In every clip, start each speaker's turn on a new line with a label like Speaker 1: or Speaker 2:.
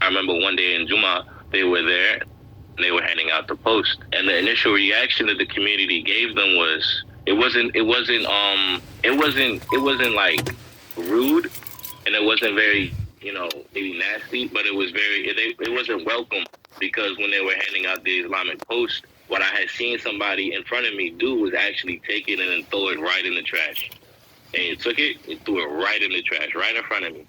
Speaker 1: remember one day in Juma, they were there, and they were handing out the post. And the initial reaction that the community gave them was, it wasn't like rude, and it wasn't very, maybe nasty, but it was it wasn't welcome, because when they were handing out the Islamic post, what I had seen somebody in front of me do was actually take it and then throw it right in the trash. And he took it and threw it right in the trash, right in front of me.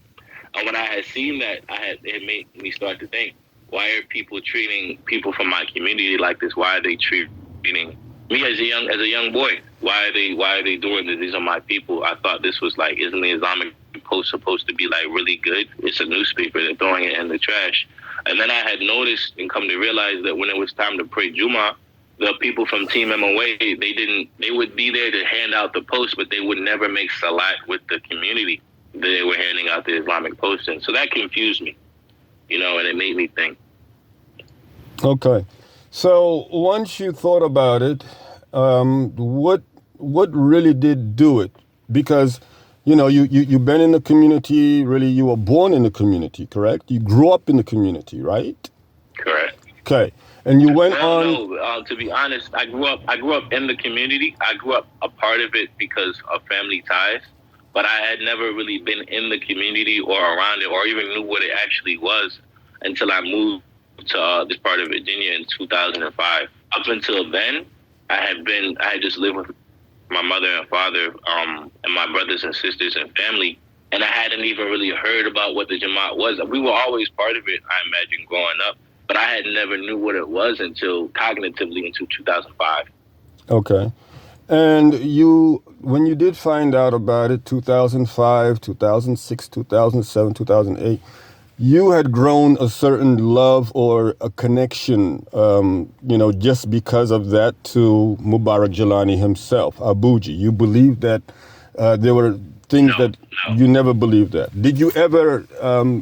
Speaker 1: And when I had seen that, it made me start to think, why are people treating people from my community like this? Why are they treating me as a young boy? Why are they doing this? These are my people. I thought this was like, isn't the Islamic post supposed to be like really good? It's a newspaper. They're throwing it in the trash. And then I had noticed and come to realize that when it was time to pray Juma, the people from TMOA, they would be there to hand out the post, but they would never make salat with the community that they were handing out the Islamic post in. So that confused me, and it made me think.
Speaker 2: Okay. So once you thought about it, what really did do it? Because, you've been in the community, really, you were born in the community, correct? You grew up in the community, right?
Speaker 1: Correct.
Speaker 2: Okay. And you went on.
Speaker 1: No, to be honest, I grew up in the community. I grew up a part of it because of family ties, but I had never really been in the community or around it, or even knew what it actually was until I moved to this part of Virginia in 2005. Up until then, I had just lived with my mother and father, and my brothers and sisters and family, and I hadn't even really heard about what the Jamaat was. We were always part of it, I imagine, growing up. But I had never knew what it was until cognitively until 2005.
Speaker 2: Okay. And when you did find out about it, 2005, 2006, 2007, 2008, you had grown a certain love or a connection, just because of that to Mubarak Jelani himself, Abuji. You believed that there were things
Speaker 1: No.
Speaker 2: you never believed that. Did you ever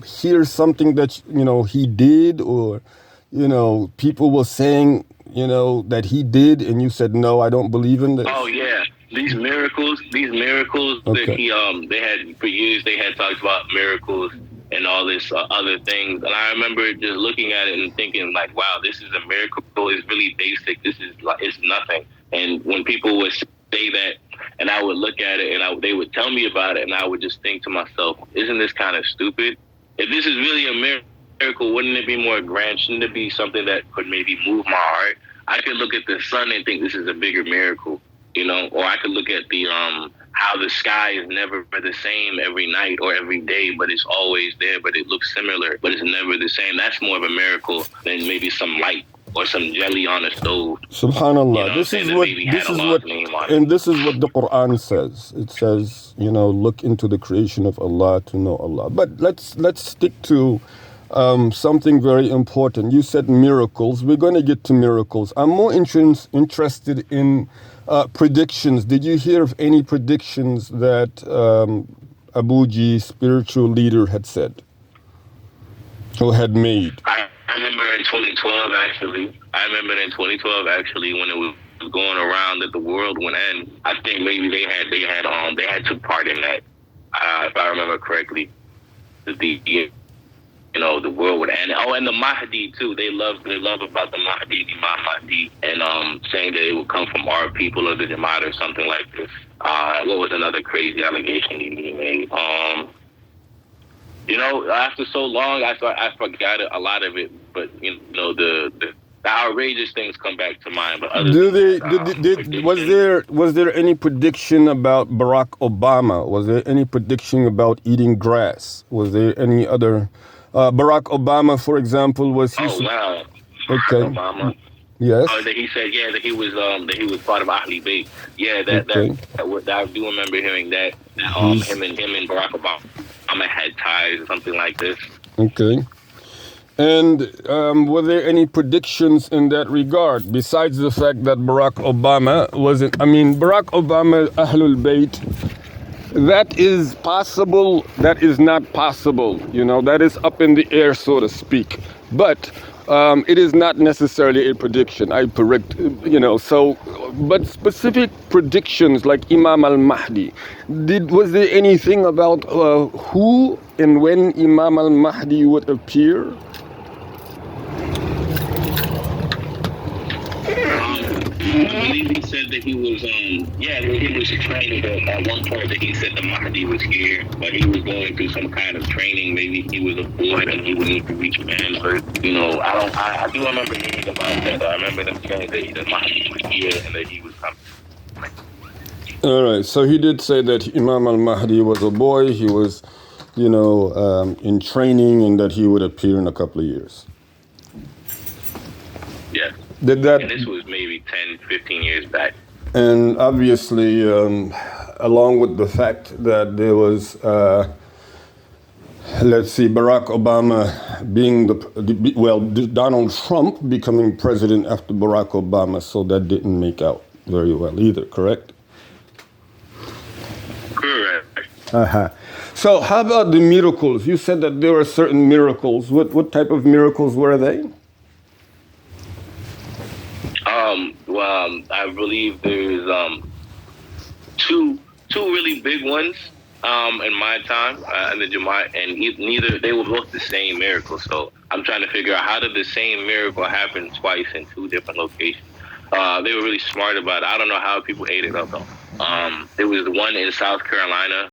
Speaker 2: hear something that, he did, or, people were saying, that he did, and you said, no, I don't believe in this?
Speaker 1: Oh, yeah. These miracles
Speaker 2: Okay.
Speaker 1: that they had for years, they had talked about miracles and all this other things. And I remember just looking at it and thinking like, wow, this is a miracle. It's really basic. It's nothing. And when people would say that, and I would look at it and they would tell me about it, and I would just think to myself, isn't this kind of stupid? If this is really a miracle, wouldn't it be more grand? Shouldn't it be something that could maybe move my heart? I could look at the sun and think this is a bigger miracle, or I could look at the how the sky is never the same every night or every day, but it's always there, but it looks similar, but it's never the same. That's more of a miracle than maybe some light or some jelly on a stove.
Speaker 2: Subhanallah. This is what the Quran says. It says, look into the creation of Allah to know Allah. But let's stick to something very important. You said miracles. We're going to get to miracles. I'm more interested in predictions. Did you hear of any predictions that Abuji, spiritual leader, had said or had made?
Speaker 1: I remember in 2012, actually, when it was going around that the world would end. I think maybe they had took part in that, if I remember correctly. The world would end. Oh, and the Mahdi too. They love about the Mahdi, Imam Mahdi, and saying that it would come from our people or the Jamaat or something like this. What was another crazy allegation he made? After so long, I forgot a lot of it. But the outrageous things come back to mind. But was there any prediction about Barack Obama? Was there any prediction about eating grass? Was there any other? Barack Obama, for example, was he? Oh wow! Okay. Obama. Yes. Oh, that he said, that he was part of Ahli Bayt. Yeah, I do remember hearing that. Him and Barack Obama had ties or something like this. Okay. And were there any predictions in that regard, besides the fact that Barack Obama wasn't? Barack Obama, Ahlul Bayt. That is possible, that is not possible, that is up in the air, so to speak. But it is not necessarily a prediction. I predict, but specific predictions like Imam al-Mahdi, was there anything about who
Speaker 2: and when Imam al-Mahdi would appear?
Speaker 1: I believe he said that he was, he was training, but at one point that he said the Mahdi was here, but he was going through some kind of training. Maybe he was a boy and he would need to reach manhood. I do remember hearing about that. I remember them saying that the Mahdi was here and that he was coming.
Speaker 2: All right, so he did say that Imam al-Mahdi was a boy, he was, in training, and that he would appear in a couple of years.
Speaker 1: Yeah.
Speaker 2: Did that?
Speaker 1: And this was maybe 10, 15 years back.
Speaker 2: And obviously, along with the fact that there was, Barack Obama being Donald Trump becoming president after Barack Obama, so that didn't make out very well either, correct?
Speaker 1: Correct.
Speaker 2: So how about the miracles? You said that there were certain miracles. What type of miracles were they?
Speaker 1: I believe there's two really big ones in my time in the Jamaat, and neither they were both the same miracle. So I'm trying to figure out how did the same miracle happen twice in two different locations. They were really smart about it. I don't know how people ate it up though. There was one in South Carolina